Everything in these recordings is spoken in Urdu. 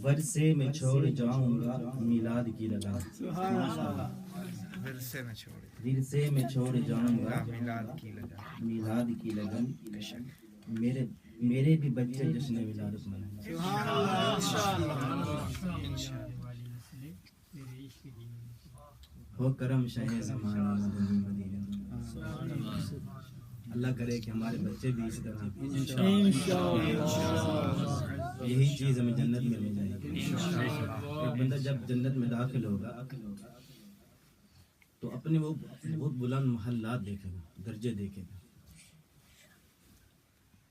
ورثے میں چھوڑ جاؤں گا میلاد کی لگن، ورثے میں چھوڑ جاؤں گا میلاد کی لگن، میرے بھی بچے جشن ولادت منائیں۔ ہو کرم شاہ زمانہ مدنی مدینہ، اللہ کرے کہ ہمارے بچے بھی اس طرح، یہی چیز ہمیں جنت میں لے جائے گی۔ ایک بندہ جب جنت میں داخل ہوگا تو اپنے وہ بہت بلند محلات دیکھے گا، درجے دیکھے گا،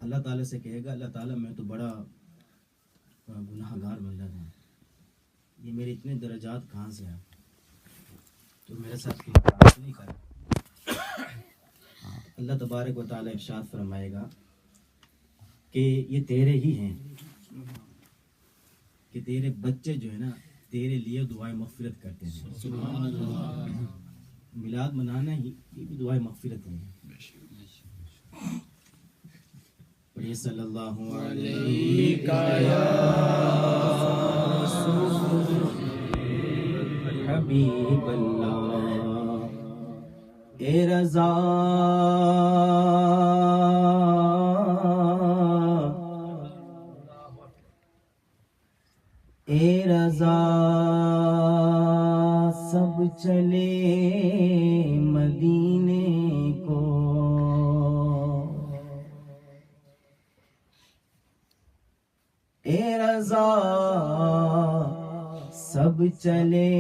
اللہ تعالیٰ سے کہے گا اللہ تعالیٰ میں تو بڑا گناہ گار بندہ ہوں، یہ میرے اتنے درجات کہاں سے آئے، تو میرے ساتھ کچھ نہیں کرا۔ اللہ تبارک و تعالیٰ ارشاد فرمائے گا کہ یہ تیرے ہی ہیں، کہ تیرے بچے جو ہے نا تیرے لیے دعائیں مغفرت کرتے ہیں۔ میلاد منانا ہی یہ بھی دعائیں مغفرت ہے۔ پڑھیے صلی اللہ علیہ حبیب اللہ، اے رضا اے رضا، سب چلے مدینے کو، اے رضا سب چلے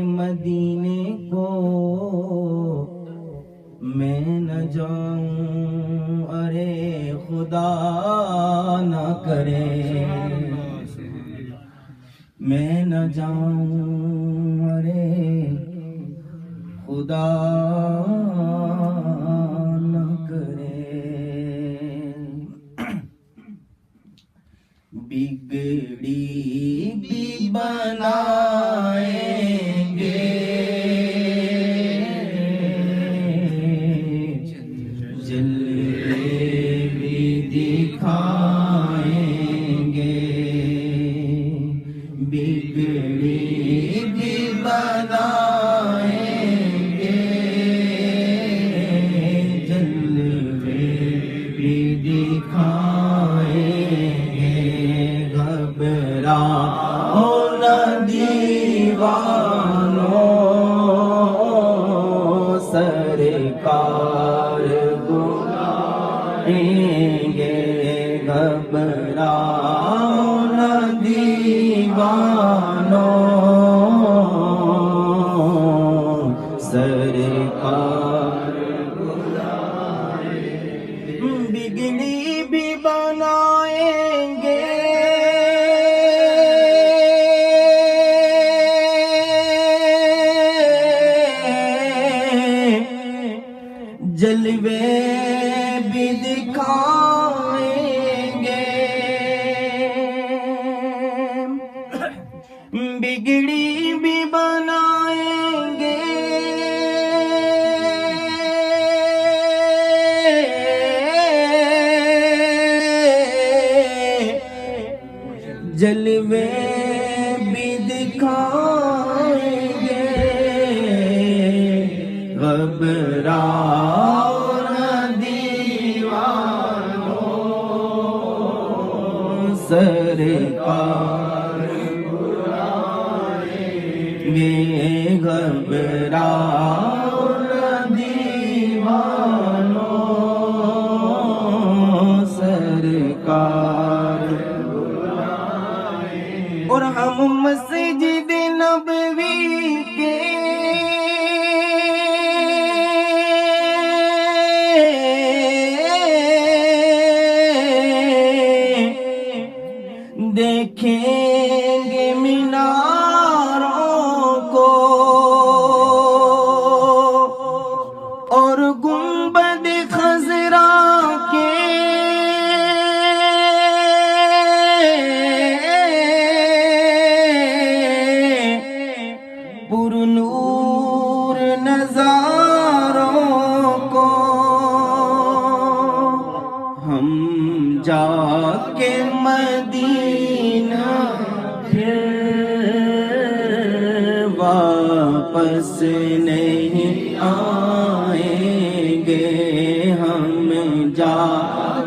مدینے کو، میں نہ جاؤں ارے خدا نہ کرے، میں نہ جاؤں ارے خدا نہ کرے، بگڑی بھی بنائیں گے، جلوے بھی دکھائیں گے، بگڑی بھی بنائیں گے، جلوے بھی دکھائیں گے، گھبراؤ نہ دیوانو، سرکار بلائیں گے، گھبراؤ نہ دیوانو، سرکار بلائیں گے، بگڑی بھی بنائیں گے، جلوے بھی دکھائیں گے، بگڑی بھی بنائیں گے، جلوے بھی دکھائیں گے، گھبراؤ نہ دیوانو، سرکار بلائیں گے، گھبراؤ نہ دیوانو، سرکار بلائیں گے، اور ہم مسجد نبوی کے دیکھیں گے میناروں کو، اور گنبد خضرا کے پر نور نظاروں کو، ہم جا کے مدینہ پھر واپس نہیں آئیں گے ہم جا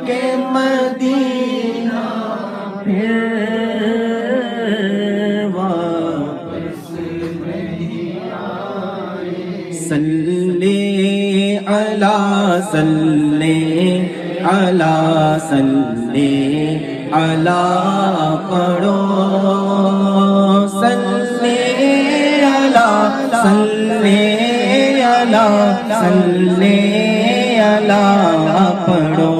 کے مدینہ پھر واپس نہیں آئیں صلی علی صلی علی صلی علی پڑھو صلی علی صلی علی صلی علی پڑھو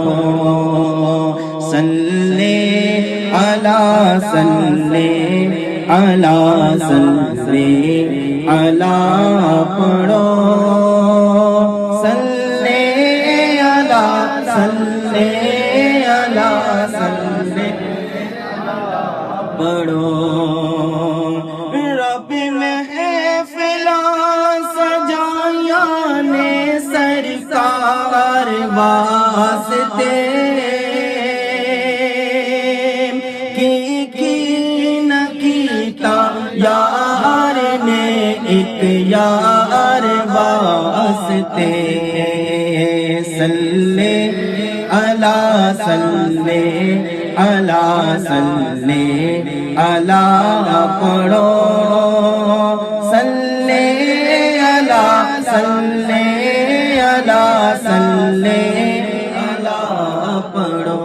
صلی علی صلی علی صلی علی پڑھو صلی علی صلی علی صلی پڑھو رب محفلاں سجایا نے سرکار واسطے کی نہ کیتا یار نے ایک یار واسطے صلی علی صلی علی صلی علی پڑھو صلی علی صلی علی صلی علی پڑھو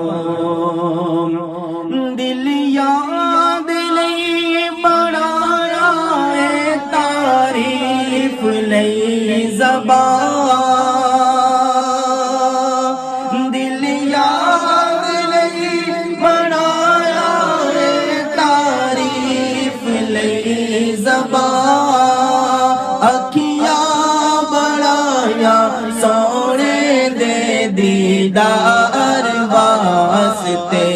دل یاد لئی بڑھایا ہے تعریف لئی زبان دل یاد لئی بڑھایا ہے تعریف لئی زبان اکھیاں بڑھایا سونے دے دیدار واسطے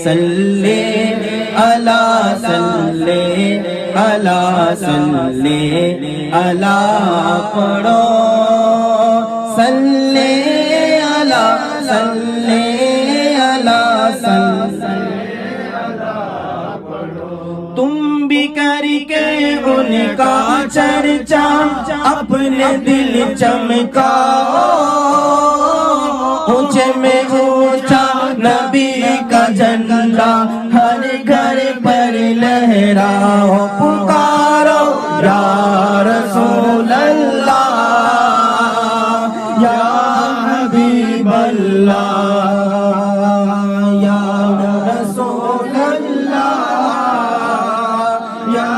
صلی علی صلی علی صلی علی پڑھو صلی علی صلی علی صلی تم بھی کر کے ان کا چرچا اپنے دل چمکاؤ اونچے میں اونچا نبی کا جھنڈا ہر گھر پر لہراؤ پکارو یا رسول اللہ یا حبیب اللہ یا رسول اللہ یا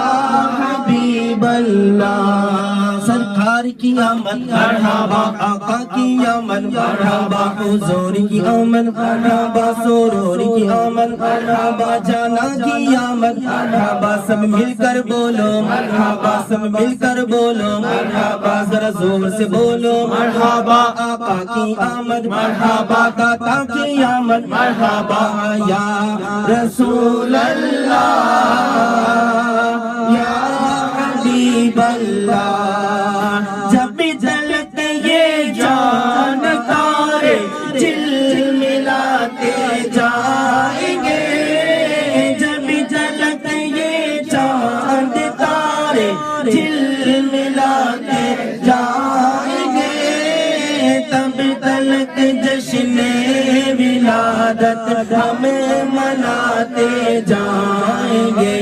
حبیب اللہ سرکار کی آمد مرحبا آقا کی آمد مرحبا حضور کی آمد مرحبا سرور کی آمد مرحبا جانا کی آمد مرحبا سب مل کر بولو مرحبا سب مل کر بولو مرحبا ذرا زور سے بولو مرحبا آقا کی آمد مرحبا داتا کی آمد مرحبا یا رسول اللہ یا حبیب اللہ جب بھی جلتے یہ جان تارے دل ملاتے جائیں گے جب بھی جلتے یہ چاند تارے دل ملاتے جائیں گے تب تلک جشن ولادت ہم مناتے جائیں گے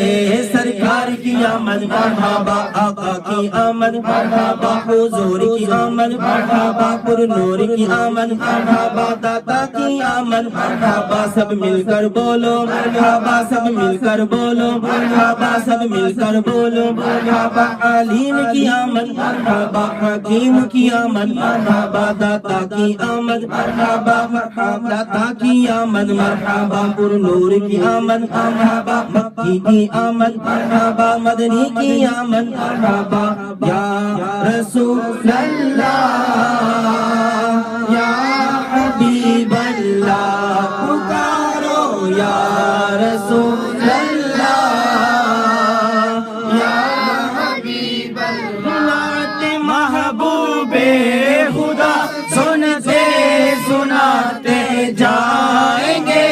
سرکار کی آمد مرحبا آقا کی آمد مرحبا حضور کی آمد مرحبا پر نور کی آمد مرحبا داتا کی آمد مرحبا سب مل کر بولو مرحبا سب مل کر بولو مرحبا سب مل کر بولو مرحبا علیم کی آمد مرحبا حکیم کی آمد مرحبا داتا کی آمد مرحبا داتا کی آمد مرحبا پر نور کی آمد مرحبا مکی کی آمد مرحبا مدنی کی آمد مرحبا یا رسول اللہ یا حبیب اللہ پکارو یا رسول اللہ یا حبیب اللہ محبوب خدا سنتے سناتے جائیں گے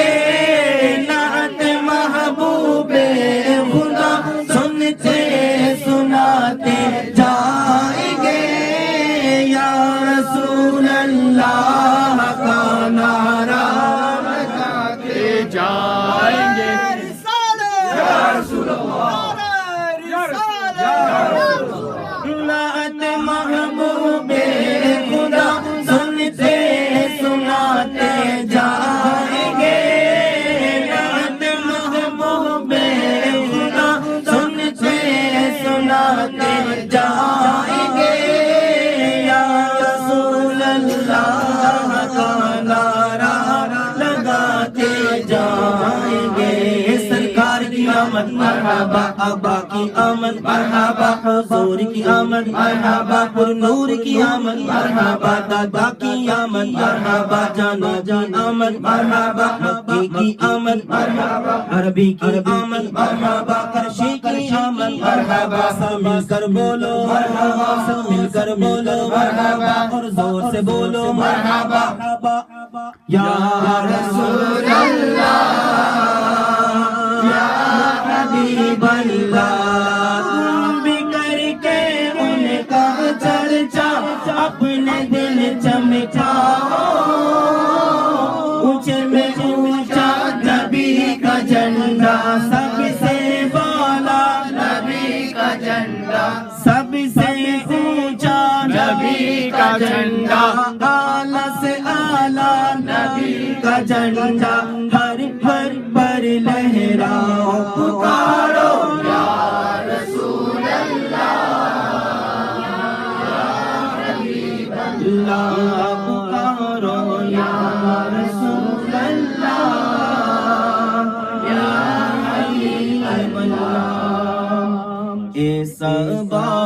آمد مرحبا ابا کی آمد مرحبا حضور کی آمد مرحبا پر نور کی آمد مرحبا دادا کی آمد مرحبا جانا جان آمد مرحبا مکی کی آمد مرحبا عربی کی آمد مرحبا کرشی کی آمد مرحبا سب مل کر بولو مرحبا سب مل کر بولو مرحبا اور زور سے بولو مرحبا یا رسول اللہ یا حبیب اللہ تم بھی کر کے ان کا چرچا اپنے دل چمکاؤ اونچے میں اونچا نبی کا جھنڈا سب سے بالا نبی کا جھنڈا سب سے اونچا نبی کا جھنڈا اعلیٰ سے اعلیٰ نبی کا جھنڈا ہر ہر پر لہراؤ پکارو یا رسول اللہ یا حبیب اللہ پکارو یا رسول اللہ یا حبیب اللہ اے سبا